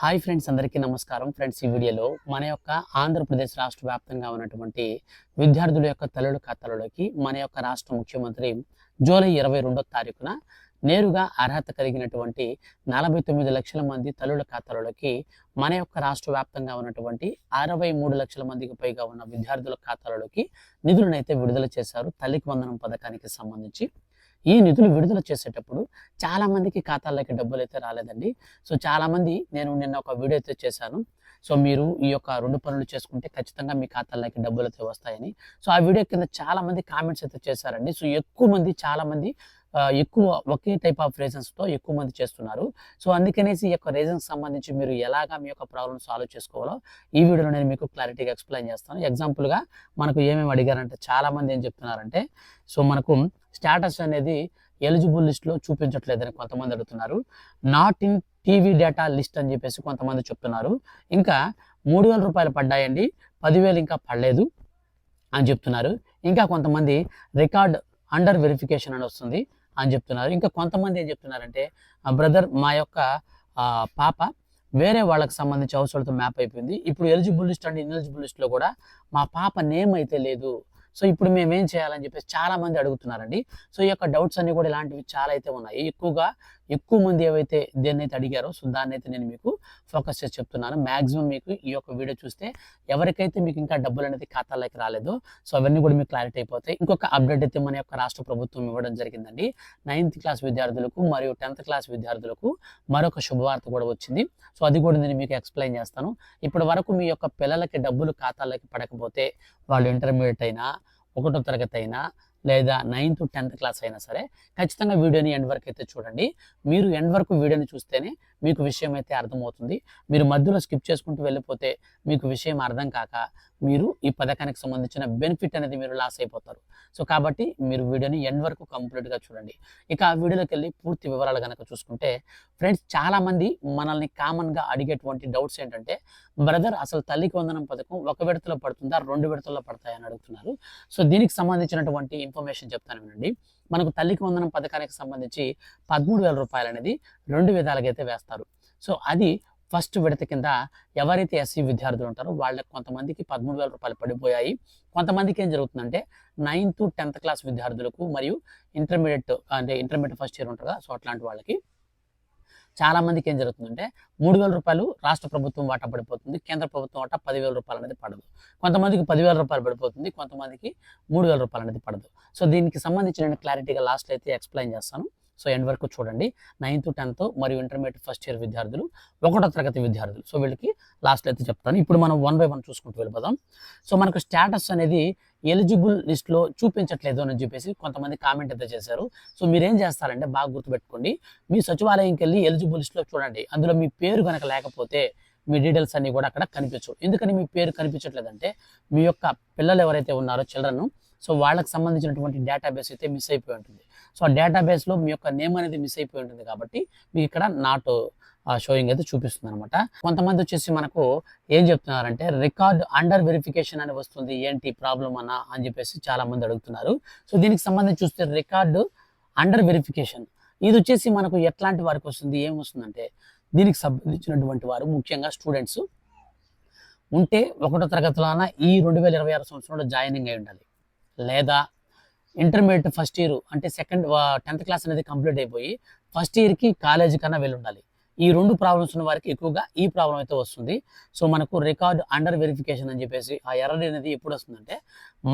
Hi friends, అందరికీ నమస్కారం. Friends, ఈ వీడియోలో మన యొక్క ఆంధ్రప్రదేశ్ రాష్ట్ర వ్యాప్తంగా ఉన్నటువంటి విద్యార్థుల యొక్క తల్లుల ఖాతాలలోకి మన యొక్క రాష్ట్ర ముఖ్యమంత్రి జూలై 22వ తారీఖున నేరుగా అర్హత కలిగినటువంటి 49 లక్షల మంది తల్లుల ఖాతాలలోకి మన యొక్క రాష్ట్ర వ్యాప్తంగా ఉన్నటువంటి 63 లక్షల మందికి పైగా ఉన్న విద్యార్థుల ఖాతాలలోకి నిధులనైతే విడుదల చేశారు. తల్లికి వందనం పథకానికి సంబంధించి ఈ నిధులు విడుదల చేసేటప్పుడు చాలా మందికి ఖాతాల్లోకి డబ్బులు అయితే రాలేదండి. సో చాలామంది, నేను నిన్న ఒక వీడియో అయితే చేశాను. సో మీరు ఈ యొక్క 2 పనులు చేసుకుంటే ఖచ్చితంగా మీ ఖాతాల్లోకి డబ్బులు అయితే వస్తాయని. సో ఆ వీడియో కింద చాలా మంది కామెంట్స్ అయితే చేశారండి. సో ఎక్కువ మంది, చాలా మంది ఎక్కువ ఒకే టైప్ ఆఫ్ రీజన్స్తో ఎక్కువ మంది చేస్తున్నారు. సో అందుకనేసి ఈ యొక్క రీజన్స్ సంబంధించి మీరు ఎలాగా మీ యొక్క ప్రాబ్లమ్ సాల్వ్ చేసుకోవాలో ఈ వీడియోలో నేను మీకు క్లారిటీగా ఎక్స్ప్లెయిన్ చేస్తాను. ఎగ్జాంపుల్గా మనకు ఏమేమి అడిగారంటే, చాలా మంది ఏం చెప్తున్నారంటే, సో మనకు స్టేటస్ అనేది ఎలిజిబుల్ లిస్ట్లో చూపించట్లేదని కొంతమంది అడుగుతున్నారు. Not in TV data list అని చెప్పేసి కొంతమంది చెప్తున్నారు. ఇంకా 3,000 రూపాయలు పడ్డాయండి, 10,000 ఇంకా పడలేదు అని చెప్తున్నారు. ఇంకా కొంతమంది రికార్డ్ అండర్ వెరిఫికేషన్ అని వస్తుంది అని చెప్తున్నారు. ఇంకా కొంతమంది ఏం చెప్తున్నారంటే, బ్రదర్ మా యొక్క పాప వేరే వాళ్ళకి సంబంధించి హౌస్హోల్డ్తో మ్యాప్ అయిపోయింది, ఇప్పుడు ఎలిజిబుల్ లిస్ట్ అండ్ ఇన్ఎలిజిబుల్ లిస్ట్లో కూడా మా పాప నేమ్ అయితే లేదు, సో ఇప్పుడు మేము ఏం చేయాలని చెప్పేసి చాలా మంది అడుగుతున్నారండి. సో ఈ యొక్క డౌట్స్ అన్ని కూడా ఇలాంటివి చాలా అయితే ఉన్నాయి. ఎక్కువ మంది ఏవైతే దేన్నైతే అడిగారో, సో దాన్ని అయితే నేను మీకు ఫోకస్ చేసి చెప్తున్నాను. మ్యాక్సిమం మీకు ఈ యొక్క వీడియో చూస్తే ఎవరికైతే మీకు ఇంకా డబ్బులు అనేది ఖాతాలోకి రాలేదో, సో అవన్నీ కూడా మీకు క్లారిటీ అయిపోతాయి. ఇంకొక అప్డేట్ అయితే మన యొక్క రాష్ట్ర ప్రభుత్వం ఇవ్వడం జరిగిందండి. 9th క్లాస్ విద్యార్థులకు మరియు 10th క్లాస్ విద్యార్థులకు మరొక శుభవార్త కూడా వచ్చింది. సో అది కూడా నేను మీకు ఎక్స్ప్లెయిన్ చేస్తాను. ఇప్పటి వరకు మీ యొక్క పిల్లలకి డబ్బులు ఖాతాలోకి పడకపోతే, వాళ్ళు ఇంటర్మీడియట్ అయినా, 1వ తరగతి అయినా, లేదా 9th 10th క్లాస్ అయినా సరే, ఖచ్చితంగా వీడియోని ఎండ్ వరకు అయితే చూడండి. మీరు ఎండ్ వరకు వీడియోని చూస్తేనే మీకు విషయం అయితే అర్థమవుతుంది. మీరు మధ్యలో స్కిప్ చేసుకుంటూ వెళ్ళిపోతే మీకు విషయం అర్థం కాక మీరు ఈ పథకానికి సంబంధించిన బెనిఫిట్ అనేది మీరు లాస్ అయిపోతారు. సో కాబట్టి మీరు వీడియోని ఎండ్ వరకు కంప్లీట్గా చూడండి. ఇక ఆ వీడియోలోకి వెళ్ళి పూర్తి వివరాలు కనుక చూసుకుంటే, ఫ్రెండ్స్, చాలామంది మనల్ని కామన్గా అడిగేటువంటి డౌట్స్ ఏంటంటే, బ్రదర్ అసలు తల్లికి వందనం పథకం ఒక విడతలో పడుతుందా, 2 విడతల్లో పడతాయని అడుగుతున్నారు. సో దీనికి సంబంధించినటువంటి ఇన్ఫర్మేషన్ చెప్తాను వినండి. మనకు తల్లికి వందనం పథకానికి సంబంధించి 13,000 రూపాయలు అనేది 2 విధాలుగా అయితే వేస్తారు. సో అది ఫస్ట్ విడత కింద ఎవరైతే ఎస్సీ విద్యార్థులు ఉంటారో వాళ్ళకి కొంతమందికి 13,000 రూపాయలు పడిపోయాయి. కొంతమందికి ఏం జరుగుతుందంటే, 9th 10th క్లాస్ విద్యార్థులకు మరియు ఇంటర్మీడియట్ ఫస్ట్ ఇయర్ ఉంటారు కదా, సో అట్లాంటి వాళ్ళకి చాలా మందికి ఏం జరుగుతుందంటే, 3,000 రూపాయలు రాష్ట్ర ప్రభుత్వం వాటా పడిపోతుంది, కేంద్ర ప్రభుత్వం వాటా 10,000 రూపాయలు అనేది పడదు. కొంతమందికి 10,000 రూపాయలు పడిపోతుంది, కొంతమందికి 3,000 రూపాయలు అనేది పడదు. సో దీనికి సంబంధించి నేను క్లారిటీగా లాస్ట్లో అయితే ఎక్స్ప్లెయిన్ చేస్తాను. సో ఎండ్ వరకు చూడండి. 9th 10th మరియు ఇంటర్మీడియట్ ఫస్ట్ ఇయర్ విద్యార్థులు, 1వ తరగతి విద్యార్థులు, సో వీళ్ళకి లాస్ట్లో అయితే చెప్తాను. ఇప్పుడు మనం 1 by 1 చూసుకుంటూ వెళ్ళిపోదాం. సో మనకు స్టేటస్ అనేది ఎలిజిబుల్ లిస్ట్లో చూపించట్లేదు అని చెప్పేసి కొంతమంది కామెంట్ అయితే చేశారు. సో మీరేం చేస్తారంటే, బాగా గుర్తుపెట్టుకోండి, మీ సచివాలయంకి వెళ్ళి ఎలిజిబుల్ లిస్ట్లో చూడండి. అందులో మీ పేరు కనుక లేకపోతే మీ డీటెయిల్స్ అన్నీ కూడా అక్కడ కనిపించవు. ఎందుకని మీ పేరు కనిపించట్లేదంటే, మీ యొక్క పిల్లలు ఎవరైతే ఉన్నారో, చిల్డ్రన్, సో వాళ్ళకి సంబంధించినటువంటి డేటాబేస్ అయితే మిస్ అయిపోయి ఉంటుంది. సో ఆ డేటాబేస్లో మీ యొక్క నేమ్ అనేది మిస్ అయిపోయి ఉంటుంది కాబట్టి మీకు ఇక్కడ నాట్ షోయింగ్ అయితే చూపిస్తుంది అనమాట. కొంతమంది వచ్చేసి మనకు ఏం చెప్తున్నారంటే, రికార్డ్ అండర్ వెరిఫికేషన్ అని వస్తుంది, ఏంటి ప్రాబ్లం అన్నా అని చెప్పేసి చాలా మంది అడుగుతున్నారు. సో దీనికి సంబంధించి చూస్తే, రికార్డు అండర్ వెరిఫికేషన్ ఇది వచ్చేసి మనకు ఎట్లాంటి వారికి వస్తుంది, ఏం వస్తుందంటే, దీనికి సంబంధించినటువంటి వారు ముఖ్యంగా స్టూడెంట్స్ ఉంటే 1వ తరగతిలోన ఈ 2026 సంవత్సరంలో జాయినింగ్ అయి ఉండాలి, లేదా ఇంటర్మీడియట్ ఫస్ట్ ఇయర్ అంటే 10th క్లాస్ అనేది కంప్లీట్ అయిపోయి ఫస్ట్ ఇయర్కి కాలేజీ కన్నా వెళ్ళి ఉండాలి. ఈ 2 ప్రాబ్లమ్స్ ఉన్న వారికి ఎక్కువగా ఈ ప్రాబ్లం అయితే వస్తుంది. సో మనకు రికార్డ్ అండర్ వెరిఫికేషన్ అని చెప్పేసి ఆ ఎర్రర్ అనేది ఎప్పుడు వస్తుందంటే,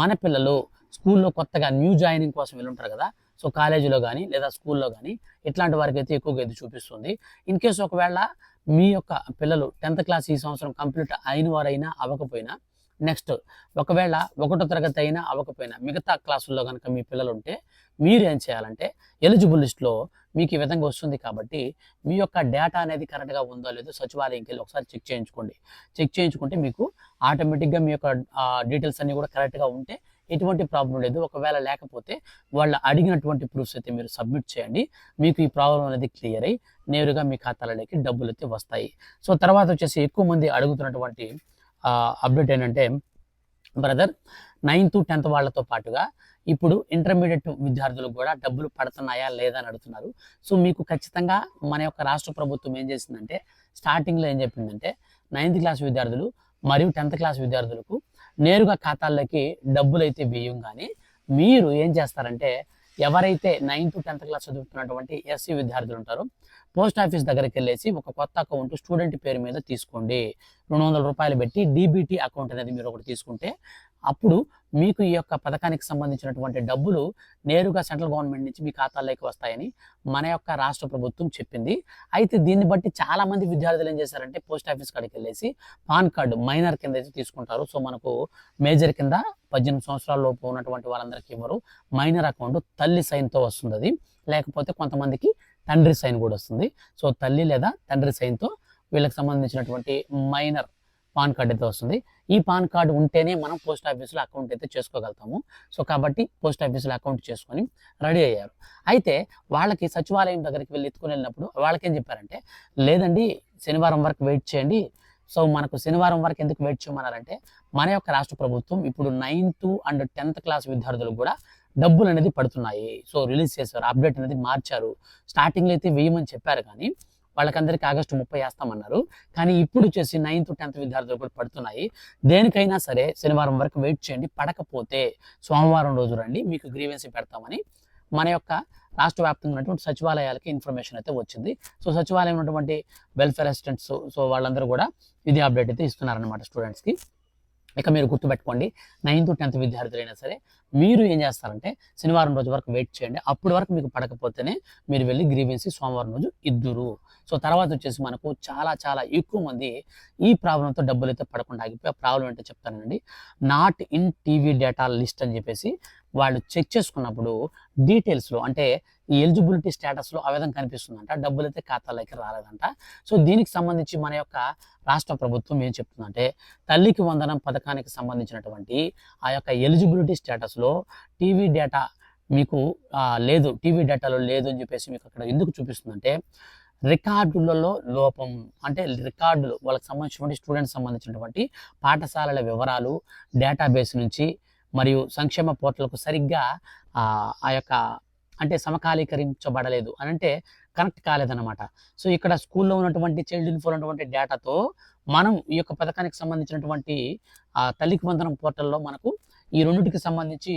మన పిల్లలు స్కూల్లో కొత్తగా న్యూ జాయినింగ్ కోసం వెళ్ళి ఉంటారు కదా, సో కాలేజీలో కానీ లేదా స్కూల్లో కానీ ఇట్లాంటి వారికి అయితే ఎక్కువగా ఇది చూపిస్తుంది. ఇన్ కేసు ఒకవేళ మీ యొక్క పిల్లలు 10th క్లాస్ ఈ సంవత్సరం కంప్లీట్ అయిన వారైనా అవ్వకపోయినా, నెక్స్ట్ ఒకవేళ 1వ తరగతి అయినా అవ్వకపోయినా, మిగతా క్లాసుల్లో కనుక మీ పిల్లలు ఉంటే మీరు ఏం చేయాలంటే, ఎలిజిబుల్ లిస్ట్లో మీకు ఈ విధంగా వస్తుంది కాబట్టి మీ యొక్క డేటా అనేది కరెక్ట్గా ఉందో లేదో సచివాలయంకి వెళ్ళి ఒకసారి చెక్ చేయించుకోండి. చెక్ చేయించుకుంటే మీకు ఆటోమేటిక్గా మీ యొక్క డీటెయిల్స్ అన్నీ కూడా కరెక్ట్గా ఉంటే ఎటువంటి ప్రాబ్లం లేదు. ఒకవేళ లేకపోతే వాళ్ళు అడిగినటువంటి ప్రూఫ్స్ అయితే మీరు సబ్మిట్ చేయండి. మీకు ఈ ప్రాబ్లం అనేది క్లియర్ అయ్యి నేరుగా మీ ఖాతాలలోకి డబ్బులు అయితే వస్తాయి. సో తర్వాత వచ్చేసి ఎక్కువ మంది అడుగుతున్నటువంటి అప్డేట్ ఏంటంటే, బ్రదర్ 9th 10th వాళ్ళతో పాటుగా ఇప్పుడు ఇంటర్మీడియట్ విద్యార్థులకు కూడా డబ్బులు పడుతున్నాయా లేదా అని అడుగుతున్నారు. సో మీకు ఖచ్చితంగా మన యొక్క రాష్ట్ర ప్రభుత్వం ఏం చేసిందంటే, స్టార్టింగ్లో ఏం చెప్పిందంటే 9th క్లాస్ విద్యార్థులు మరియు 10th క్లాస్ విద్యార్థులకు నేరుగా ఖాతాల్లోకి డబ్బులు అయితే వేయం, కానీ మీరు ఏం చేస్తారంటే ఎవరైతే 9th 10th క్లాస్ చదువుతున్నటువంటి ఎస్సీ విద్యార్థులు ఉంటారో పోస్ట్ ఆఫీస్ దగ్గరికి వెళ్ళేసి ఒక కొత్త అకౌంట్ స్టూడెంట్ పేరు మీద తీసుకోండి. 200 రూపాయలు పెట్టి డీబీటీ అకౌంట్ అనేది మీరు ఒకటి తీసుకుంటే అప్పుడు మీకు ఈ యొక్క పథకానికి సంబంధించినటువంటి డబ్బులు నేరుగా సెంట్రల్ గవర్నమెంట్ నుంచి మీ ఖాతాల్లోకి వస్తాయని మన యొక్క రాష్ట్ర ప్రభుత్వం చెప్పింది. అయితే దీన్ని బట్టి చాలా మంది విద్యార్థులు ఏం చేశారంటే పోస్ట్ ఆఫీస్ కాడికి వెళ్ళేసి పాన్ కార్డు మైనర్ కింద అయితే తీసుకుంటారు. సో మనకు మేజర్ కింద 18 సంవత్సరాల లోపు ఉన్నటువంటి వాళ్ళందరికీ ఇవ్వరు. మైనర్ అకౌంట్ తల్లి సైన్తో వస్తుంది అది, లేకపోతే కొంతమందికి తండ్రి సైన్ కూడా వస్తుంది. సో తల్లి లేదా తండ్రి సైన్తో వీళ్ళకి సంబంధించినటువంటి మైనర్ పాన్ కార్డ్ అయితే వస్తుంది. ఈ పాన్ కార్డు ఉంటేనే మనం పోస్ట్ ఆఫీసులో అకౌంట్ అయితే చేసుకోగలుగుతాము. సో కాబట్టి పోస్ట్ ఆఫీసులో అకౌంట్ చేసుకొని రెడీ అయ్యారు. అయితే వాళ్ళకి సచివాలయం దగ్గరికి వెళ్ళి ఎత్తుకుని వెళ్ళినప్పుడు వాళ్ళకేం చెప్పారంటే, లేదండి శనివారం వరకు వెయిట్ చేయండి. సో మనకు శనివారం వరకు ఎందుకు వెయిట్ చేయమన్నారంటే, మన యొక్క రాష్ట్ర ప్రభుత్వం ఇప్పుడు 9th and 10th క్లాస్ విద్యార్థులకు కూడా డబ్బులు అనేది పడుతున్నాయి. సో రిలీజ్ చేశారు, అప్డేట్ అనేది మార్చారు. స్టార్టింగ్లో అయితే వేయమని చెప్పారు, కానీ వాళ్ళకందరికీ ఆగస్టు 30 వేస్తామన్నారు. కానీ ఇప్పుడు వచ్చేసి 9th 10th విద్యార్థులు కూడా పడుతున్నాయి. దేనికైనా సరే శనివారం వరకు వెయిట్ చేయండి, పడకపోతే సోమవారం రోజు రండి, మీకు గ్రీవెన్సీ పెడతామని మన యొక్క రాష్ట్ర వ్యాప్తంగా ఉన్నటువంటి సచివాలయాలకి ఇన్ఫర్మేషన్ అయితే వచ్చింది. సో సచివాలయం ఉన్నటువంటి వెల్ఫేర్ అసిస్టెంట్స్ సో వాళ్ళందరూ కూడా ఇది అప్డేట్ అయితే ఇస్తున్నారనమాట స్టూడెంట్స్కి. ఇక మీరు గుర్తుపెట్టుకోండి, 9th 10th విద్యార్థులైనా సరే మీరు ఏం చేస్తారంటే శనివారం రోజు వరకు వెయిట్ చేయండి. అప్పటి వరకు మీకు పడకపోతేనే మీరు వెళ్ళి గ్రీవెన్సీ సోమవారం రోజు ఇద్దురు. సో తర్వాత వచ్చేసి మనకు చాలా చాలా ఎక్కువ మంది ఈ ప్రాబ్లంతో డబ్బులు అయితే పడకుండా ఆగిపోయి, ఆ ప్రాబ్లం ఏంటో చెప్తానండి. Not in TV data list అని చెప్పేసి వాళ్ళు చెక్ చేసుకున్నప్పుడు డీటెయిల్స్లో అంటే ఈ ఎలిజిబిలిటీ స్టేటస్లో ఆ విధంగా కనిపిస్తుందంట, డబ్బులు అయితే ఖాతాలోకి రాలేదంట. సో దీనికి సంబంధించి మన యొక్క రాష్ట్ర ప్రభుత్వం ఏం చెప్తుందంటే, తల్లికి వందనం పథకానికి సంబంధించినటువంటి ఆ యొక్క ఎలిజిబిలిటీ స్టేటస్లో టీవీ డేటా మీకు లేదు, టీవీ డేటాలో లేదు అని చెప్పేసి మీకు అక్కడ ఎందుకు చూపిస్తుందంటే, రికార్డులలో లోపం అంటే రికార్డులు వాళ్ళకి సంబంధించినటువంటి స్టూడెంట్స్ సంబంధించినటువంటి పాఠశాలల వివరాలు డేటాబేస్ నుంచి మరియు సంక్షేమ పోర్టల్కు సరిగ్గా ఆ యొక్క అంటే సమకాలీకరించబడలేదు అని అంటే కనెక్ట్ కాలేదన్నమాట. సో ఇక్కడ స్కూల్లో ఉన్నటువంటి చైల్డ్ ఇన్ఫోలో ఉన్నటువంటి డేటాతో మనం ఈ యొక్క పథకానికి సంబంధించినటువంటి తల్లికి వందనం పోర్టల్లో మనకు ఈ రెండింటికి సంబంధించి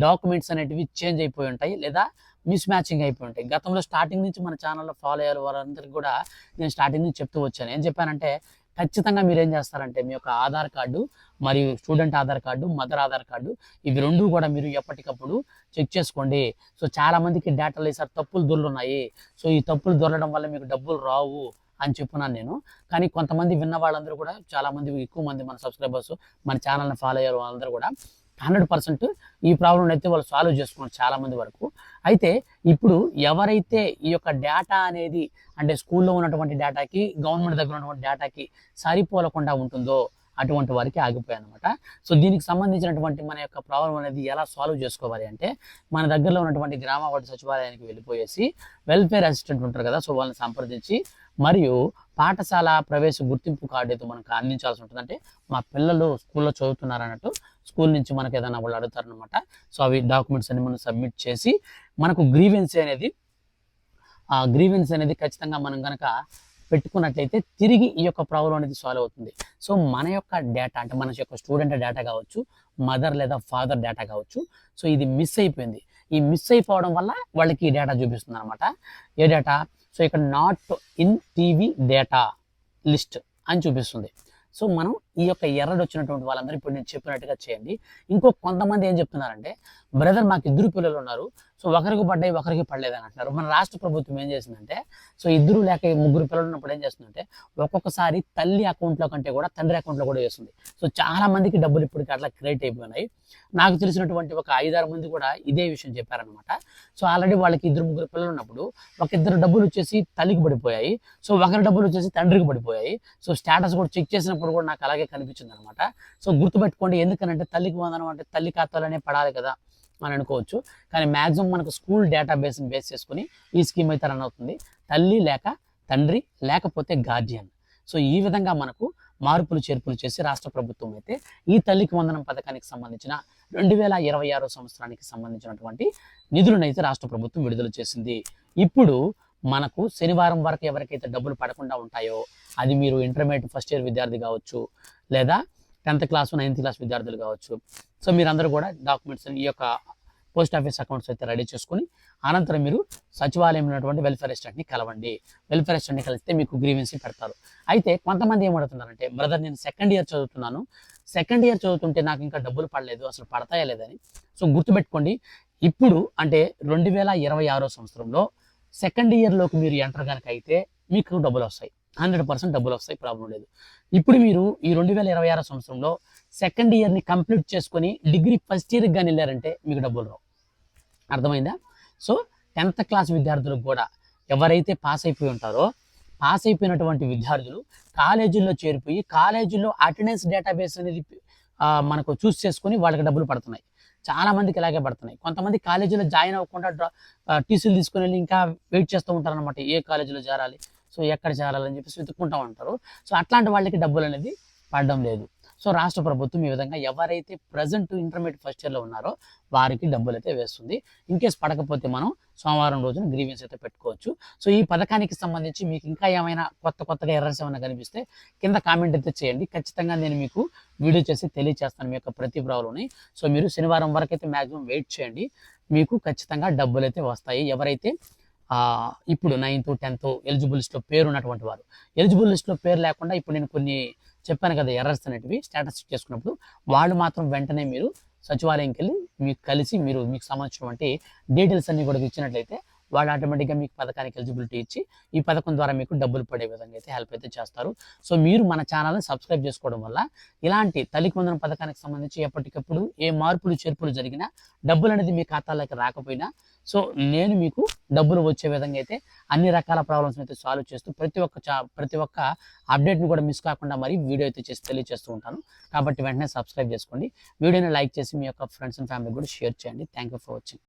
డాక్యుమెంట్స్ అనేటివి చేంజ్ అయిపోయి ఉంటాయి లేదా మిస్ మ్యాచింగ్ అయిపోయి ఉంటాయి. గతంలో స్టార్టింగ్ నుంచి మన ఛానల్లో ఫాలో అయ్యే వారందరికీ కూడా నేను స్టార్టింగ్ నుంచి చెప్తూ వచ్చాను. ఏం చెప్పానంటే, ఖచ్చితంగా మీరు ఏం చేస్తారంటే మీ యొక్క ఆధార్ కార్డు మరియు student Aadhaar card, mother Aadhaar card, ఇవి రెండు కూడా మీరు ఎప్పటికప్పుడు చెక్ చేసుకోండి. సో చాలా మందికి డేటాలు ఈసారి తప్పులు దొర్లున్నాయి. సో ఈ తప్పులు దొరలడం వల్ల మీకు డబ్బులు రావు అని చెప్పున్నాను నేను. కానీ కొంతమంది విన్న వాళ్ళందరూ కూడా, చాలా మంది ఎక్కువ మంది మన సబ్స్క్రైబర్స్ మన ఛానల్ని ఫాలో అయ్యే వాళ్ళందరూ కూడా 100% ఈ ప్రాబ్లం అయితే వాళ్ళు సాల్వ్ చేసుకున్నారు చాలా మంది వరకు. అయితే ఇప్పుడు ఎవరైతే ఈ యొక్క డేటా అనేది అంటే స్కూల్లో ఉన్నటువంటి డేటాకి గవర్నమెంట్ దగ్గర ఉన్నటువంటి డేటాకి సరిపోలకుండా ఉంటుందో అటువంటి వారికి ఆగిపోయాయి అనమాట. సో దీనికి సంబంధించినటువంటి మన యొక్క ప్రాబ్లం అనేది ఎలా సాల్వ్ చేసుకోవాలి అంటే, మన దగ్గరలో ఉన్నటువంటి గ్రామ వార్డు సచివాలయానికి వెళ్ళిపోయేసి వెల్ఫేర్ అసిస్టెంట్ ఉంటారు కదా, సో వాళ్ళని సంప్రదించి మరియు పాఠశాల ప్రవేశ గుర్తింపు కార్డు అయితే మనకు అందించాల్సి ఉంటుంది. అంటే మా పిల్లలు స్కూల్లో చదువుతున్నారు అన్నట్టు స్కూల్ నుంచి మనకు ఏదైనా వాళ్ళు అడుగుతారనమాట. సో అవి డాక్యుమెంట్స్ అన్ని మనం సబ్మిట్ చేసి మనకు గ్రీవెన్సీ అనేది ఖచ్చితంగా మనం కనుక పెట్టుకున్నట్లయితే తిరిగి ఈ యొక్క ప్రాబ్లం అనేది సాల్వ్ అవుతుంది. సో మన యొక్క డేటా అంటే మన యొక్క స్టూడెంట్ డేటా కావచ్చు, మదర్ లేదా ఫాదర్ డేటా కావచ్చు, సో ఇది మిస్ అయిపోయింది. ఈ మిస్ అయిపోవడం వల్ల వాళ్ళకి ఈ డేటా చూపిస్తుంది అనమాట. ఏ డేటా? సో ఇక్కడ not in TV data list అని చూపిస్తుంది. సో మనం ఈ యొక్క ఎర్రర్ వచ్చినటువంటి వాళ్ళందరూ ఇప్పుడు నేను చెప్పినట్టుగా చేయండి. కొంతమంది ఏం చెప్తున్నారంటే, బ్రదర్ మాకు 2 పిల్లలు ఉన్నారు, సో ఒకరికి పడ్డాయి ఒకరికి పడలేదని అంటున్నారు. మన రాష్ట్ర ప్రభుత్వం ఏం చేసిందంటే, సో 2 లేక 3 పిల్లలు ఉన్నప్పుడు ఏం చేస్తుందంటే, ఒక్కొక్కసారి తల్లి అకౌంట్లో కంటే కూడా తండ్రి అకౌంట్లో కూడా వేస్తుంది. సో చాలా మందికి డబ్బులు ఇప్పటికి అట్లా క్రియేట్ అయిపోయినాయి. నాకు తెలిసినటువంటి ఒక 5-6 మంది కూడా ఇదే విషయం చెప్పారనమాట. సో ఆల్రెడీ వాళ్ళకి 2-3 పిల్లలు ఉన్నప్పుడు ఇద్దరు డబ్బులు వచ్చేసి తల్లికి పడిపోయాయి, సో ఒకరి డబ్బులు వచ్చేసి తండ్రికి పడిపోయాయి. సో స్టేటస్ కూడా చెక్ చేసినప్పుడు కూడా నాకు అలాగే కనిపించింది అనమాట. సో గుర్తుపెట్టుకోండి, ఎందుకనంటే తల్లికి వందనం అంటే తల్లి ఖాతాలోనే పడాలి కదా అని అనుకోవచ్చు. కానీ మ్యాక్సిమం మనకు స్కూల్ డేటాబేస్ని బేస్ చేసుకుని ఈ స్కీమ్ అయితే రన్ అవుతుంది. తల్లి లేక తండ్రి లేకపోతే గార్జియన్. సో ఈ విధంగా మనకు మార్పులు చేర్పులు చేసి రాష్ట్ర ప్రభుత్వం అయితే ఈ తల్లికి వందనం పథకానికి సంబంధించిన 2026 సంవత్సరానికి సంబంధించినటువంటి నిధులను అయితే రాష్ట్ర ప్రభుత్వం విడుదల చేసింది. ఇప్పుడు మనకు శనివారం వరకు ఎవరికైతే డబ్బులు పడకుండా ఉంటాయో, అది మీరు ఇంటర్మీడియట్ ఫస్ట్ ఇయర్ విద్యార్థి కావచ్చు, లేదా 10th క్లాస్ 9th క్లాస్ విద్యార్థులు కావచ్చు. సో మీరందరూ కూడా డాక్యుమెంట్స్ ఈ యొక్క పోస్ట్ ఆఫీస్ అకౌంట్స్ అయితే రెడీ చేసుకుని అనంతరం మీరు సచివాలయం ఉన్నటువంటి వెల్ఫేర్ అసిస్టెంట్ని కలవండి. వెల్ఫేర్ అసిస్టెంట్ని కలిస్తే మీకు గ్రీవెన్సీ పెడతారు. అయితే కొంతమంది ఏమడుతున్నారంటే, బ్రదర్ నేను సెకండ్ ఇయర్ చదువుతున్నాను, సెకండ్ ఇయర్ చదువుతుంటే నాకు ఇంకా డబ్బులు పడలేదు, అసలు పడతాయా లేదని. సో గుర్తుపెట్టుకోండి, ఇప్పుడు అంటే 2026 సంవత్సరంలో సెకండ్ ఇయర్లోకి మీరు ఎంటర్ కనుక అయితే మీకు డబ్బులు వస్తాయి, 100% డబ్బులు వస్తాయి, ప్రాబ్లం లేదు. ఇప్పుడు మీరు ఈ 2026 సంవత్సరంలో సెకండ్ ఇయర్ని కంప్లీట్ చేసుకొని డిగ్రీ ఫస్ట్ ఇయర్కి కానీ వెళ్ళారంటే మీకు డబ్బులు రావు. అర్థమైందా? సో 10th క్లాస్ విద్యార్థులకు కూడా ఎవరైతే పాస్ అయిపోయి ఉంటారో, పాస్ అయిపోయినటువంటి విద్యార్థులు కాలేజీల్లో చేరిపోయి కాలేజీల్లో అటెండెన్స్ డేటాబేస్ అనేది మనకు చూస్ చేసుకొని వాళ్ళకి డబ్బులు పడుతున్నాయి. చాలా మందికి ఇలాగే పడుతున్నాయి. కొంతమంది కాలేజీలో జాయిన్ అవ్వకుండా టీసీలు తీసుకుని వెళ్ళి ఇంకా వెయిట్ చేస్తూ ఉంటారు అనమాట, ఏ కాలేజీలో చేరాలి, సో ఎక్కడ చేరాలని చెప్పేసి వెతుక్కుంటూ ఉంటారు. సో అట్లాంటి వాళ్ళకి డబ్బులు అనేది పడడం లేదు. సో రాష్ట్ర ప్రభుత్వం ఈ విధంగా ఎవరైతే ప్రజెంట్ ఇంటర్మీడియట్ ఫస్ట్ ఇయర్లో ఉన్నారో వారికి డబ్బులు అయితే వేస్తుంది. ఇన్ కేసు పడకపోతే మనం సోమవారం రోజున గ్రీవెన్స్ అయితే పెట్టుకోవచ్చు. సో ఈ పథకానికి సంబంధించి మీకు ఇంకా ఏమైనా కొత్తగా ఎర్రర్స్ ఏమైనా కనిపిస్తే కింద కామెంట్ అయితే చేయండి. ఖచ్చితంగా నేను మీకు వీడియో చేసి తెలియజేస్తాను మీ యొక్క ప్రతి ప్రాబ్లంని. సో మీరు శనివారం వరకు అయితే మ్యాక్సిమం వెయిట్ చేయండి, మీకు ఖచ్చితంగా డబ్బులు అయితే వస్తాయి. ఎవరైతే ఇప్పుడు 9th 10th ఎలిజిబుల్ లిస్ట్లో పేరు ఉన్నటువంటి వారు, ఎలిజిబుల్ లిస్ట్లో పేరు లేకుండా ఇప్పుడు నేను కొన్ని చెప్పాను కదా ఎర్రర్స్ అనేటివి స్టేటస్ చెక్ చేసుకున్నప్పుడు, వాళ్ళు మాత్రం వెంటనే మీరు సచివాలయంకి వెళ్ళి మీకు కలిసి మీరు మీకు సంబంధించినటువంటి డీటెయిల్స్ అన్ని కూడా ఇచ్చినట్లయితే వాళ్ళు ఆటోమేటిక్గా మీకు పథకానికి ఎలిజిబిలిటీ ఇచ్చి ఈ పథకం ద్వారా మీకు డబ్బులు పడే విధంగా అయితే హెల్ప్ అయితే చేస్తారు. సో మీరు మన ఛానల్ని సబ్స్క్రైబ్ చేసుకోవడం వల్ల ఇలాంటి తల్లికి వందనం పథకానికి సంబంధించి ఎప్పటికప్పుడు ఏ మార్పులు చేర్పులు జరిగినా డబ్బులు అనేది మీ ఖాతాలోకి రాకపోయినా సో నేను మీకు డబ్బులు వచ్చే విధంగా అయితే అన్ని రకాల ప్రాబ్లమ్స్ అయితే సాల్వ్ చేస్తూ ప్రతి ఒక్క అప్డేట్ని కూడా మిస్ కాకుండా మరి వీడియో అయితే చేసి తెలియజేస్తూ ఉంటాను. కాబట్టి వెంటనే సబ్స్క్రైబ్ చేసుకోండి, వీడియోని లైక్ చేసి మీ యొక్క ఫ్రెండ్స్ అండ్ ఫ్యామిలీ కూడా షేర్ చేయండి. Thank you for watching.